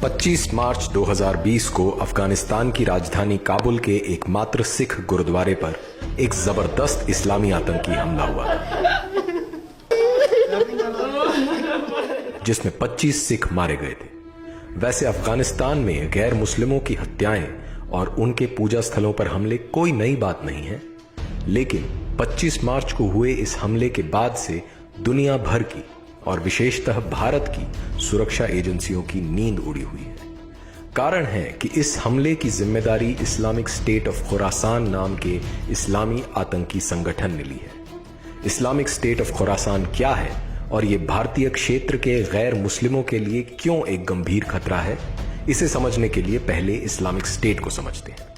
25 मार्च 2020 को अफगानिस्तान की राजधानी काबुल के एकमात्र सिख गुरुद्वारे पर एक जबरदस्त इस्लामी आतंकी हमला हुआ जिसमें 25 सिख मारे गए थे। वैसे अफगानिस्तान में गैर मुस्लिमों की हत्याएं और उनके पूजा स्थलों पर हमले कोई नई बात नहीं है, लेकिन 25 मार्च को हुए इस हमले के बाद से दुनिया भर की और विशेषतः भारत की सुरक्षा एजेंसियों की नींद उड़ी हुई है। कारण है कि इस हमले की जिम्मेदारी इस्लामिक स्टेट ऑफ खुरासान नाम के इस्लामी आतंकी संगठन ने ली है। इस्लामिक स्टेट ऑफ खुरासान क्या है और ये भारतीय क्षेत्र के गैर मुस्लिमों के लिए क्यों एक गंभीर खतरा है, इसे समझने के लिए पहले इस्लामिक स्टेट को समझते हैं।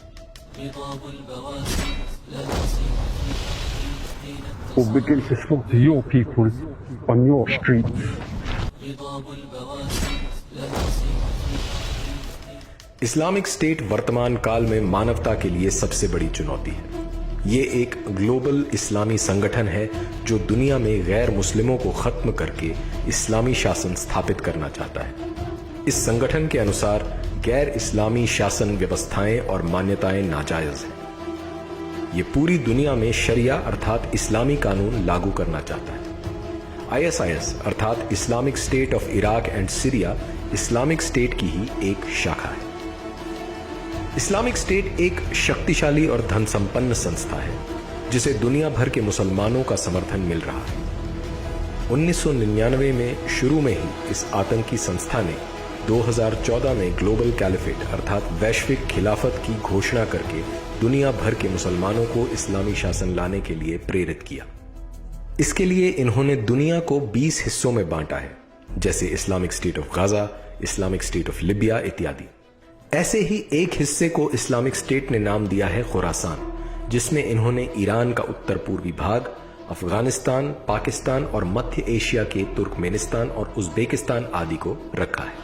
We'll begin to slaughter your people on your streets. Islamic state वर्तमान काल में मानवता के लिए सबसे बड़ी चुनौती है। ये एक ग्लोबल इस्लामी संगठन है जो दुनिया में गैर मुस्लिमों को खत्म करके इस्लामी शासन स्थापित करना चाहता है। इस संगठन के अनुसार गैर इस्लामी शासन व्यवस्थाएं और मान्यताएं नाजायज हैं। ये पूरी दुनिया में शरिया अर्थात इस्लामी कानून लागू करना चाहता है। ISIS अर्थात Islamic state of Iraq and Syria Islamic state की ही एक शाखा है। इस्लामिक स्टेट एक शक्तिशाली और धन संपन्न संस्था है जिसे दुनिया भर के मुसलमानों का समर्थन मिल रहा है। 1999 में शुरू में ही इस आतंकी संस्था ने 2014 में ग्लोबल कैलिफेट अर्थात वैश्विक खिलाफत की घोषणा करके दुनिया भर के मुसलमानों को इस्लामी शासन लाने के लिए प्रेरित किया। इसके लिए इन्होंने दुनिया को 20 हिस्सों में बांटा है, जैसे Islamic state of Gaza, Islamic state of Libya इत्यादि। ऐसे ही एक हिस्से को इस्लामिक स्टेट ने नाम दिया है खुरासान, जिसमें इन्होंने ईरान का उत्तर पूर्वी भाग, अफगानिस्तान, पाकिस्तान और मध्य एशिया के तुर्कमेनिस्तान और उज्बेकिस्तान आदि को रखा है।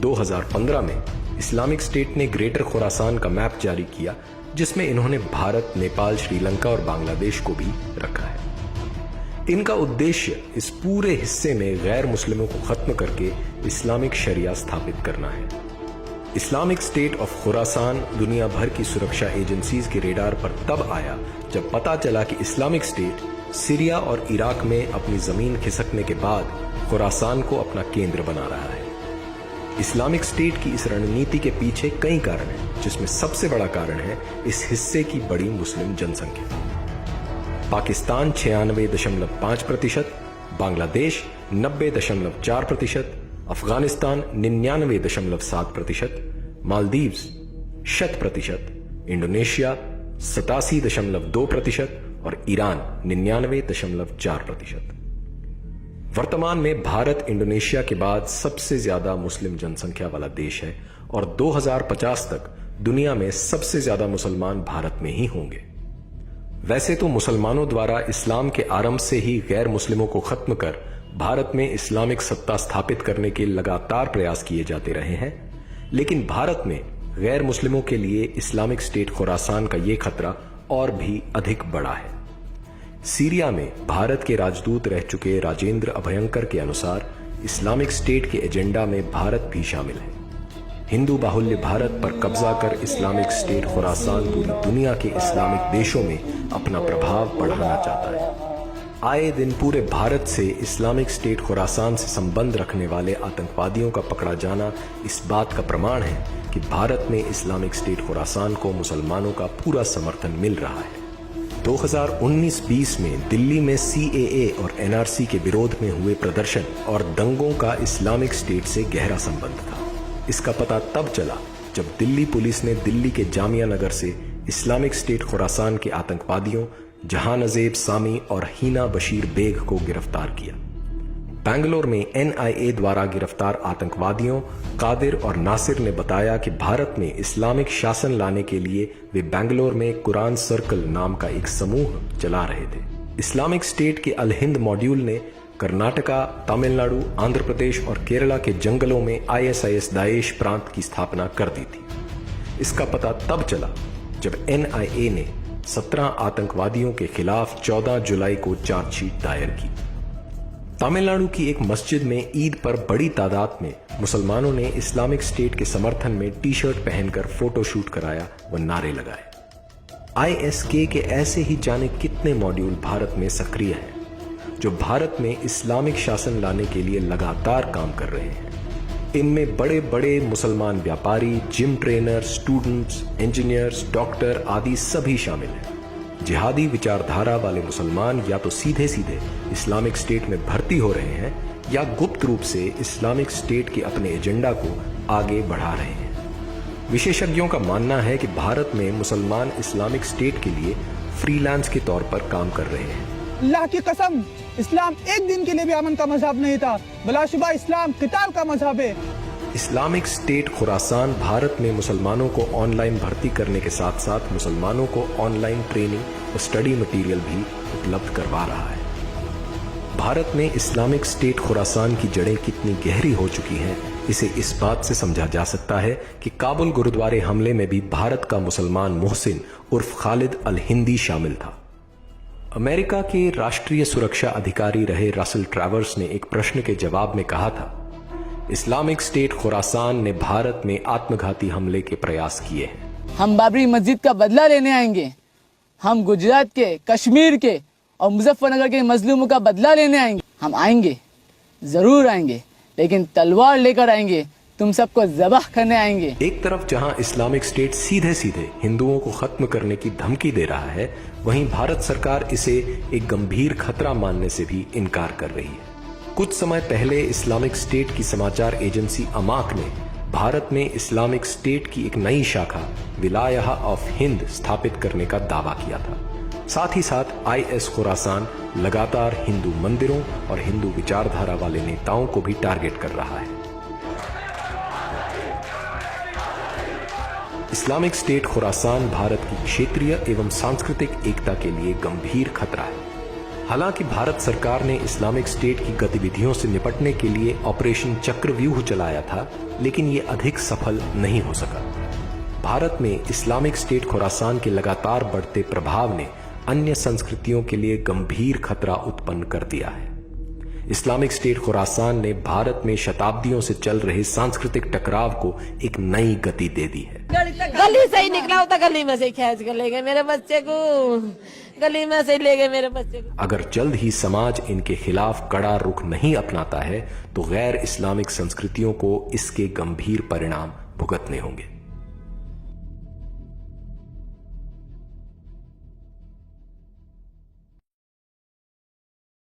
2015 में इस्लामिक स्टेट ने ग्रेटर खुरासान का मैप जारी किया, जिसमें इन्होंने भारत, नेपाल, श्रीलंका और बांग्लादेश को भी रखा है। इनका उद्देश्य इस पूरे हिस्से में गैर मुस्लिमों को खत्म करके इस्लामिक शरिया स्थापित करना है। इस्लामिक स्टेट ऑफ खुरासान दुनिया भर की सुरक्षा एजेंसीज के रेडार पर तब आया जब पता चला कि इस्लामिक स्टेट सीरिया और इराक में अपनी जमीन खिसकने के बाद खुरासान को अपना केंद्र बना रहा है। इस्लामिक स्टेट की इस रणनीति के पीछे कई कारण हैं, जिसमें सबसे बड़ा कारण है इस हिस्से की बड़ी मुस्लिम जनसंख्या। पाकिस्तान 96.5%, बांग्लादेश 90.4%, अफगानिस्तान 99.7%, मालदीव्स 100%, इंडोनेशिया 87.2% और ईरान 99.4%। वर्तमान में भारत इंडोनेशिया के बाद सबसे ज्यादा मुस्लिम जनसंख्या वाला देश है और 2050 तक दुनिया में सबसे ज्यादा मुसलमान भारत में ही होंगे। वैसे तो मुसलमानों द्वारा इस्लाम के आरंभ से ही गैर मुस्लिमों को खत्म कर भारत में इस्लामिक सत्ता स्थापित करने के लगातार प्रयास किए जाते रहे हैं, लेकिन भारत में गैर मुस्लिमों के लिए इस्लामिक स्टेट खुरासान का यह खतरा और भी अधिक बड़ा है। सीरिया में भारत के राजदूत रह चुके राजेंद्र अभयंकर के अनुसार इस्लामिक स्टेट के एजेंडा में भारत भी शामिल है। हिंदू बाहुल्य भारत पर कब्जा कर इस्लामिक स्टेट खुरासान पूरी दुनिया के इस्लामिक देशों में अपना प्रभाव बढ़ाना चाहता है। आए दिन पूरे भारत से इस्लामिक स्टेट खुरासान से संबंध रखने वाले आतंकवादियों का पकड़ा जाना इस बात का प्रमाण है कि भारत में इस्लामिक स्टेट खुरासान को मुसलमानों का पूरा समर्थन मिल रहा है। 2019-20 में दिल्ली में CAA और NRC के विरोध में हुए प्रदर्शन और दंगों का इस्लामिक स्टेट से गहरा संबंध था। इसका पता तब चला जब दिल्ली पुलिस ने दिल्ली के जामिया नगर से इस्लामिक स्टेट खुरासान के आतंकवादियों जहानज़ेब सामी और हीना बशीर बेग को गिरफ्तार किया। बैंगलोर में NIA द्वारा गिरफ्तार आतंकवादियों कादिर और नासिर ने बताया कि भारत में इस्लामिक शासन लाने के लिए वे बैंगलोर में कुरान सर्कल नाम का एक समूह चला रहे थे। इस्लामिक स्टेट के अल हिंद मॉड्यूल ने कर्नाटका, तमिलनाडु, आंध्र प्रदेश और केरला के जंगलों में ISIS दाइश प्रांत की स्थापना कर दी थी। इसका पता तब चला जब NIA ने 17 आतंकवादियों के खिलाफ 14 जुलाई को चार्जशीट दायर की। तमिलनाडु की एक मस्जिद में ईद पर बड़ी तादाद में मुसलमानों ने इस्लामिक स्टेट के समर्थन में टी शर्ट पहनकर फोटो शूट कराया व नारे लगाए। ISK के ऐसे ही जाने कितने मॉड्यूल भारत में सक्रिय हैं, जो भारत में इस्लामिक शासन लाने के लिए लगातार काम कर रहे हैं। इनमें बड़े बड़े मुसलमान व्यापारी, gym trainer, students, engineers, doctor आदि सभी शामिल हैं। जिहादी विचारधारा वाले मुसलमान या तो सीधे सीधे इस्लामिक स्टेट में भर्ती हो रहे हैं या गुप्त रूप से इस्लामिक स्टेट के अपने एजेंडा को आगे बढ़ा रहे हैं। विशेषज्ञों का मानना है कि भारत में मुसलमान इस्लामिक स्टेट के लिए फ्रीलांस के तौर पर काम कर रहे हैं। अल्लाह की कसम, इस्लाम एक दिन के लिए भी अमन का मजहब नहीं था, बिलाशुबा इस्लाम किताल का मजहब है। इस्लामिक स्टेट खुरासान भारत में मुसलमानों को ऑनलाइन भर्ती करने के साथ साथ मुसलमानों को ऑनलाइन ट्रेनिंग और स्टडी मटेरियल भी उपलब्ध करवा रहा है। भारत में इस्लामिक स्टेट खुरासान की जड़ें कितनी गहरी हो चुकी हैं, इसे इस बात से समझा जा सकता है कि काबुल गुरुद्वारे हमले में भी भारत का मुसलमान मोहसिन उर्फ खालिद अल हिंदी शामिल था। अमेरिका के राष्ट्रीय सुरक्षा अधिकारी रहे रसल ट्रैवर्स ने एक प्रश्न के जवाब में कहा था, इस्लामिक स्टेट खुरासान ने भारत में आत्मघाती हमले के प्रयास किए हैं। हम बाबरी मस्जिद का बदला लेने आएंगे। हम गुजरात के, कश्मीर के और मुजफ्फरनगर के मजलूमों का बदला लेने आएंगे। हम आएंगे, जरूर आएंगे, लेकिन तलवार लेकर आएंगे, तुम सबको ज़बाह करने आएंगे। एक तरफ जहां इस्लामिक स्टेट सीधे सीधे हिंदुओं को खत्म करने की धमकी दे रहा है, वहीं भारत सरकार इसे एक गंभीर खतरा मानने से भी इनकार कर रही है। कुछ समय पहले इस्लामिक स्टेट की समाचार एजेंसी अमाक ने भारत में इस्लामिक स्टेट की एक नई शाखा विलायहा ऑफ हिंद स्थापित करने का दावा किया था। साथ ही साथ IS खुरासान लगातार हिंदू मंदिरों और हिंदू विचारधारा वाले नेताओं को भी टारगेट कर रहा है। इस्लामिक स्टेट खुरासान भारत की क्षेत्रीय एवं सांस्कृतिक एकता के लिए गंभीर खतरा है। हालांकि भारत सरकार ने इस्लामिक स्टेट की गतिविधियों से निपटने के लिए ऑपरेशन चक्रव्यूह चलाया था, लेकिन ये अधिक सफल नहीं हो सका। भारत में इस्लामिक स्टेट खुरासान के लगातार बढ़ते प्रभाव ने अन्य संस्कृतियों के लिए गंभीर खतरा उत्पन्न कर दिया है। इस्लामिक स्टेट खुरासान ने भारत में शताब्दियों से चल रहे सांस्कृतिक टकराव को एक नई गति दे दी है। गली से ही निकला होता, गली में से खींच कर ले गए मेरे बच्चे को, गली में से ले गए मेरे बच्चे को। अगर जल्द ही समाज इनके खिलाफ कड़ा रुख नहीं अपनाता है तो गैर इस्लामिक संस्कृतियों को इसके गंभीर परिणाम भुगतने होंगे।